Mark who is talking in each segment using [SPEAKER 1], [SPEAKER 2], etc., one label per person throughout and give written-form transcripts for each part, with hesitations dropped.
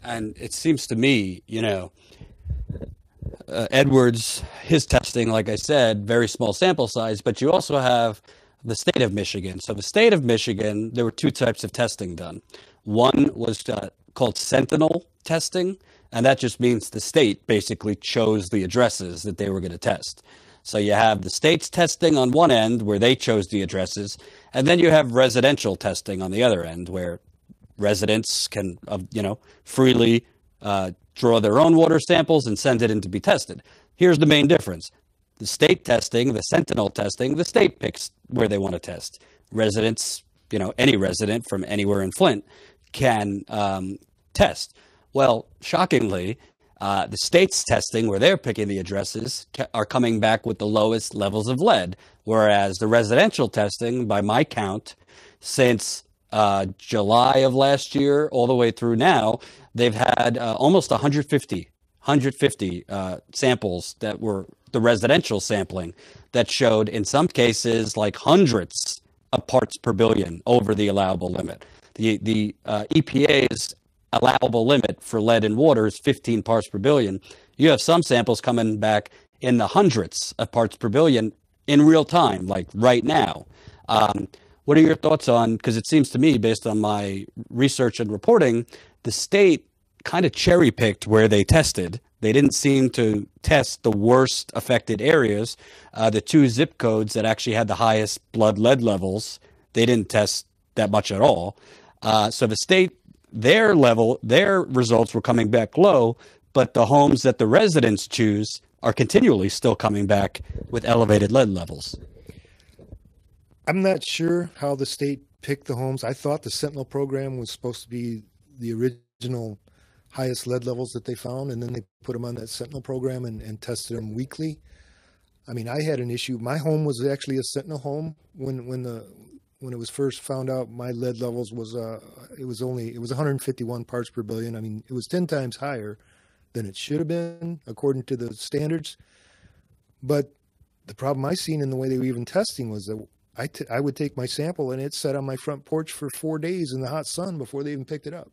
[SPEAKER 1] And it seems to me, Edwards, his testing, like I said, very small sample size, but you also have the state of Michigan. So the state of Michigan, there were two types of testing done. One was called sentinel testing, and that just means the state basically chose the addresses that they were going to test. So you have the state's testing on one end where they chose the addresses, and then you have residential testing on the other end where residents can, freely draw their own water samples and send it in to be tested. Here's the main difference. The state testing, the sentinel testing, the state picks where they want to test. Residents, any resident from anywhere in Flint can test. Well, shockingly, the state's testing, where they're picking the addresses, are coming back with the lowest levels of lead, whereas the residential testing, by my count, since July of last year all the way through now, they've had almost 150 samples that were the residential sampling that showed, in some cases, like hundreds of parts per billion over the allowable limit. The EPA's allowable limit for lead in water is 15 parts per billion. You have some samples coming back in the hundreds of parts per billion in real time, like right now. What are your thoughts on, because it seems to me, based on my research and reporting, the state kind of cherry picked where they tested. They didn't seem to test the worst affected areas. The two zip codes that actually had the highest blood lead levels, they didn't test that much at all. So the state, their results were coming back low, but the homes that the residents choose are continually still coming back with elevated lead levels.
[SPEAKER 2] I'm not sure how the state picked the homes. I thought the Sentinel program was supposed to be the original highest lead levels that they found, and then they put them on that Sentinel program and tested them weekly. I mean, I had an issue. My home was actually a Sentinel home when it was first found out. My lead levels was it was 151 parts per billion. I mean, it was 10 times higher than it should have been according to the standards. But the problem I seen in the way they were even testing was that I would take my sample and it sat on my front porch for 4 days in the hot sun before they even picked it up.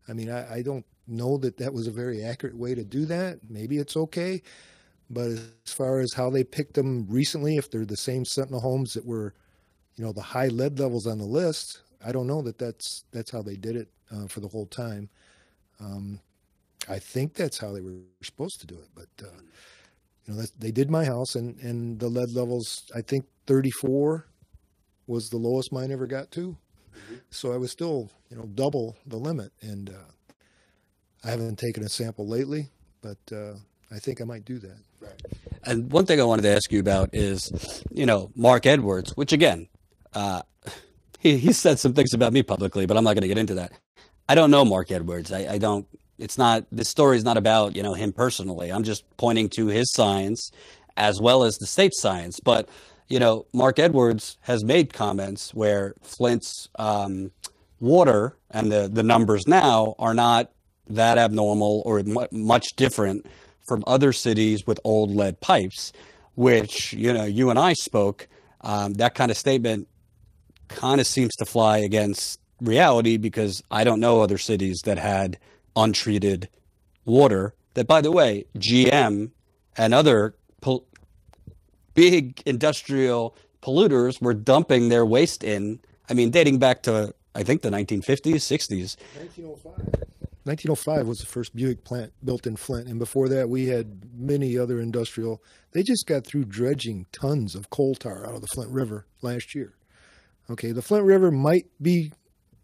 [SPEAKER 2] I mean, I don't know that was a very accurate way to do that. Maybe it's okay. But as far as how they picked them recently, if they're the same Sentinel homes that were, the high lead levels on the list, I don't know that's how they did it for the whole time. I think that's how they were supposed to do it. But, they did my house and the lead levels, I think 34 was the lowest mine ever got to. So I was still, double the limit. And I haven't taken a sample lately, but I think I might do that.
[SPEAKER 1] Right. And one thing I wanted to ask you about is, Mark Edwards, which again, he said some things about me publicly, but I'm not going to get into that. I don't know Mark Edwards. I don't, this story is not about, him personally. I'm just pointing to his science as well as the state science. But, Mark Edwards has made comments where Flint's water and the numbers now are not that abnormal or much different from other cities with old lead pipes, which, you and I spoke, that kind of statement kind of seems to fly against reality because I don't know other cities that had untreated water that, by the way, GM and other big industrial polluters were dumping their waste in, dating back to, I think, the 1950s, 60s.
[SPEAKER 2] 1905 was the first Buick plant built in Flint. And before that, we had many other industrial. They just got through dredging tons of coal tar out of the Flint River last year. Okay, the Flint River might be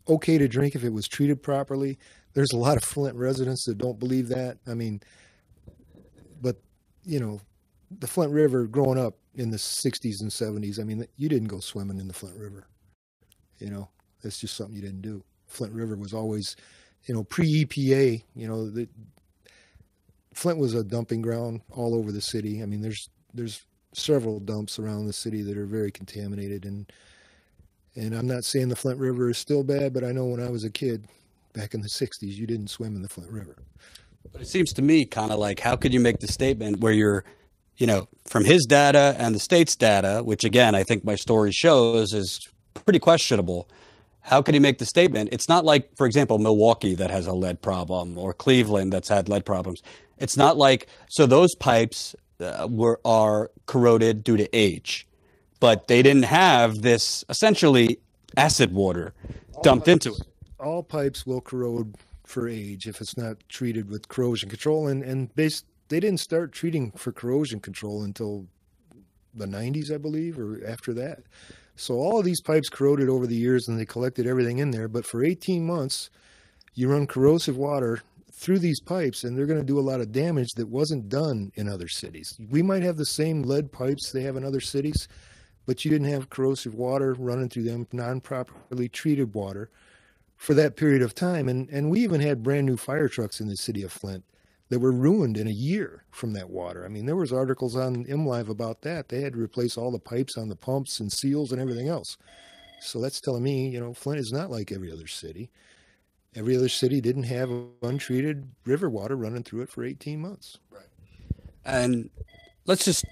[SPEAKER 2] okay to drink if it was treated properly. There's a lot of Flint residents that don't believe that. But, the Flint River growing up in the 60s and 70s, you didn't go swimming in the Flint River. That's just something you didn't do. Flint River was always, pre-EPA, Flint was a dumping ground all over the city. There's several dumps around the city that are very contaminated. And I'm not saying the Flint River is still bad, but I know when I was a kid back in the 60s, you didn't swim in the Flint River.
[SPEAKER 1] But it seems to me kind of like, how could you make the statement where you're, from his data and the state's data, which again, I think my story shows is pretty questionable. how could he make the statement? It's not like, for example, Milwaukee that has a lead problem or Cleveland that's had lead problems. It's not like, so those pipes are corroded due to age, but they didn't have this essentially acid water
[SPEAKER 2] All
[SPEAKER 1] dumped into it.
[SPEAKER 2] pipes, all pipes will corrode for age if it's not treated with corrosion control. They didn't start treating for corrosion control until the 90s, I believe, or after that. So all of these pipes corroded over the years and they collected everything in there. But for 18 months, you run corrosive water through these pipes and they're going to do a lot of damage that wasn't done in other cities. We might have the same lead pipes they have in other cities, but you didn't have corrosive water running through them, non-properly treated water for that period of time. And we even had brand new fire trucks in the city of Flint that were ruined in a year from that water. I mean, there was articles on MLive about that. They had to replace all the pipes on the pumps and seals and everything else. So that's telling me, Flint is not like every other city. Every other city didn't have untreated river water running through it for 18 months.
[SPEAKER 1] Right. And let's just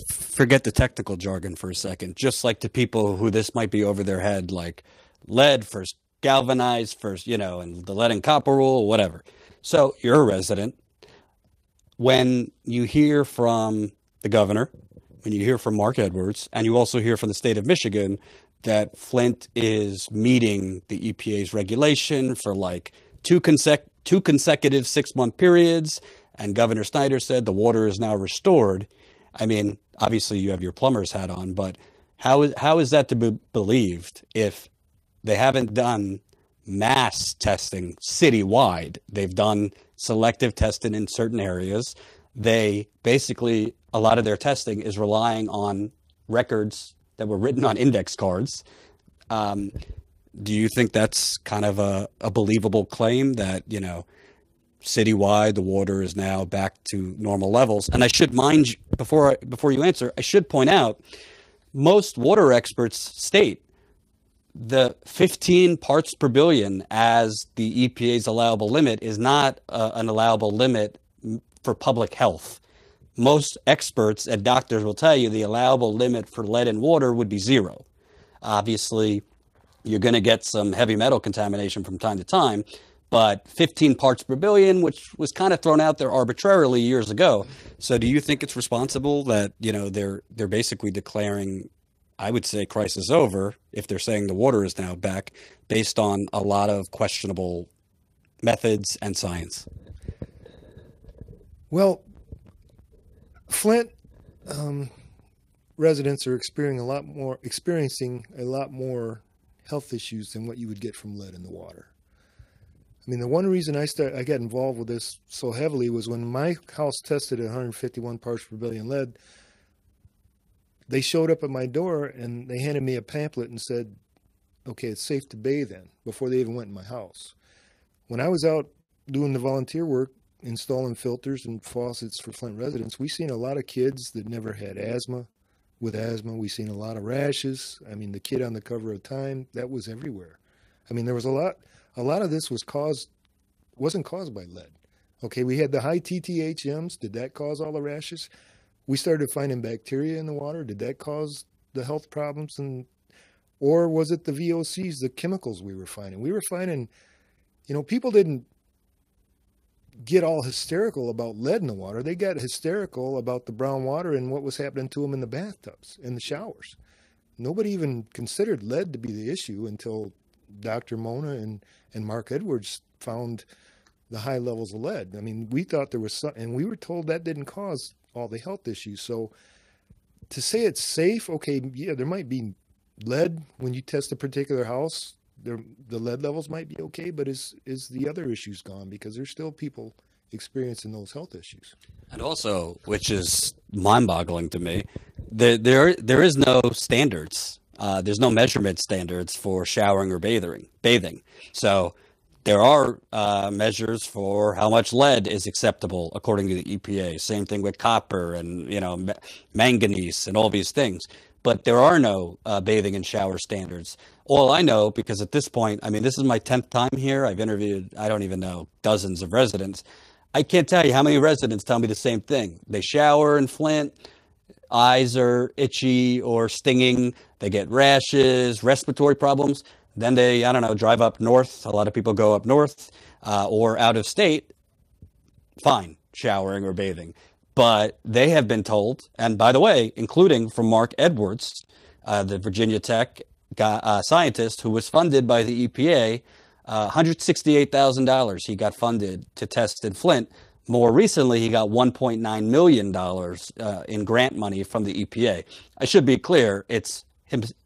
[SPEAKER 1] forget the technical jargon for a second, just like to people who this might be over their head, like lead first galvanized first, and the lead and copper rule, whatever. So you're a resident. When you hear from the governor, when you hear from Mark Edwards, and you also hear from the state of Michigan that Flint is meeting the EPA's regulation for like two consecutive 6-month periods, and Governor Snyder said the water is now restored. I mean, obviously you have your plumber's hat on, but how is that to be believed if they haven't done mass testing citywide? They've done selective testing in certain areas. They basically, a lot of their testing is relying on records that were written on index cards. Do you think that's kind of a believable claim that, citywide the water is now back to normal levels? And I should mind you, before you answer, I should point out most water experts state the 15 parts per billion as the EPA's allowable limit is not an allowable limit for public health. Most experts and doctors will tell you the allowable limit for lead in water would be 0. Obviously, you're going to get some heavy metal contamination from time to time, but 15 parts per billion, which was kind of thrown out there arbitrarily years ago. So do you think it's responsible that, they're basically declaring, I would say, crisis over if they're saying the water is now back based on a lot of questionable methods and science?
[SPEAKER 2] Well, Flint residents are experiencing a lot more health issues than what you would get from lead in the water. I mean, the one reason I got involved with this so heavily was when my house tested at 151 parts per billion lead. They showed up at my door and they handed me a pamphlet and said, okay, it's safe to bathe in, before they even went in my house. When I was out doing the volunteer work, installing filters and faucets for Flint residents, we seen a lot of kids that never had asthma. With asthma, we seen a lot of rashes. I mean, the kid on the cover of Time, that was everywhere. I mean, there was a lot of this wasn't caused by lead. Okay, we had the high TTHMs. Did that cause all the rashes? We started finding bacteria in the water. Did that cause the health problems? Or was it the VOCs, the chemicals we were finding? We were finding, people didn't get all hysterical about lead in the water. They got hysterical about the brown water and what was happening to them in the bathtubs, in the showers. Nobody even considered lead to be the issue until Dr. Mona and Mark Edwards found the high levels of lead. I mean, we thought there was some, and we were told that didn't cause all the health issues. So to say it's safe, okay, yeah, there might be lead when you test a particular house. The lead levels might be okay, but is the other issues gone? Because there's still people experiencing those health issues.
[SPEAKER 1] And also, which is mind-boggling to me, there is no standards. There's no measurement standards for showering or bathing. So there are measures for how much lead is acceptable according to the EPA. Same thing with copper and manganese and all these things. But there are no bathing and shower standards. All I know, because at this point, I mean, this is my 10th time here. I've interviewed, I don't even know, dozens of residents. I can't tell you how many residents tell me the same thing. They shower in Flint, eyes are itchy or stinging, they get rashes, respiratory problems. Then they, I don't know, drive up north. A lot of people go up north or out of state, fine, showering or bathing. But they have been told, and by the way, including from Mark Edwards, the Virginia Tech scientist who was funded by the EPA, $168,000 he got funded to test in Flint. More recently, he got $1.9 million in grant money from the EPA. I should be clear, it's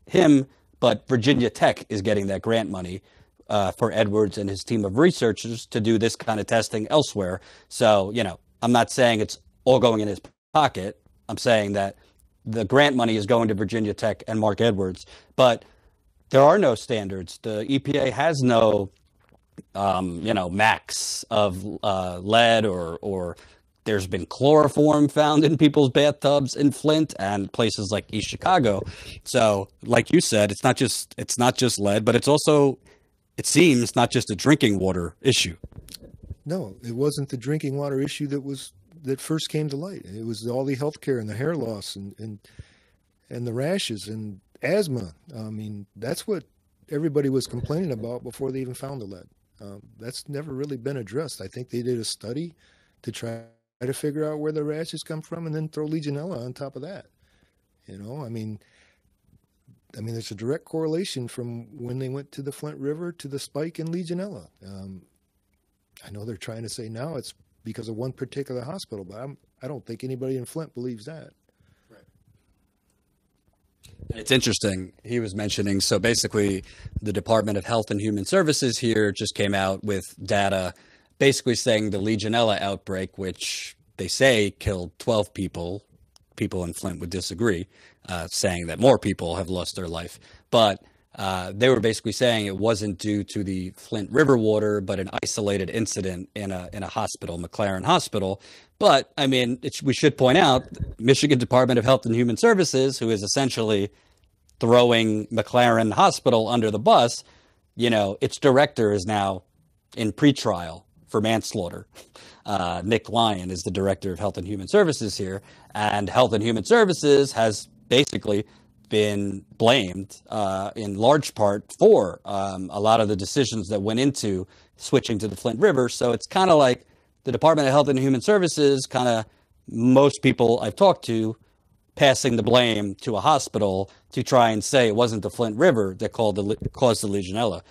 [SPEAKER 1] him, but Virginia Tech is getting that grant money for Edwards and his team of researchers to do this kind of testing elsewhere. So, I'm not saying it's all going in his pocket. I'm saying that the grant money is going to Virginia Tech and Mark Edwards, but there are no standards. The EPA has no, max of lead or there's been chloroform found in people's bathtubs in Flint and places like East Chicago. So, like you said, it's not just lead, but it's also, it seems, not just a drinking water issue.
[SPEAKER 2] No, it wasn't the drinking water issue that first came to light. It was all the health care and the hair loss and the rashes and asthma. I mean, that's what everybody was complaining about before they even found the lead. That's never really been addressed. I think they did a study to try to figure out where the rashes come from and then throw Legionella on top of that. I mean, there's a direct correlation from when they went to the Flint River to the spike in Legionella. I know they're trying to say now it's because of one particular hospital, but I don't think anybody in Flint believes that.
[SPEAKER 1] Right. It's interesting. He was mentioning, so basically the Department of Health and Human Services here just came out with data basically saying the Legionella outbreak, which they say killed 12 people, people in Flint would disagree, saying that more people have lost their life. But they were basically saying it wasn't due to the Flint River water, but an isolated incident in a hospital, McLaren Hospital. But I mean, we should point out, Michigan Department of Health and Human Services, who is essentially throwing McLaren Hospital under the bus, its director is now in pretrial for manslaughter. Nick Lyon is the director of Health and Human Services here, and Health and Human Services has basically been blamed in large part for a lot of the decisions that went into switching to the Flint River. So it's kind of like the Department of Health and Human Services, kind of most people I've talked to, passing the blame to a hospital to try and say it wasn't the Flint River that caused the Legionella.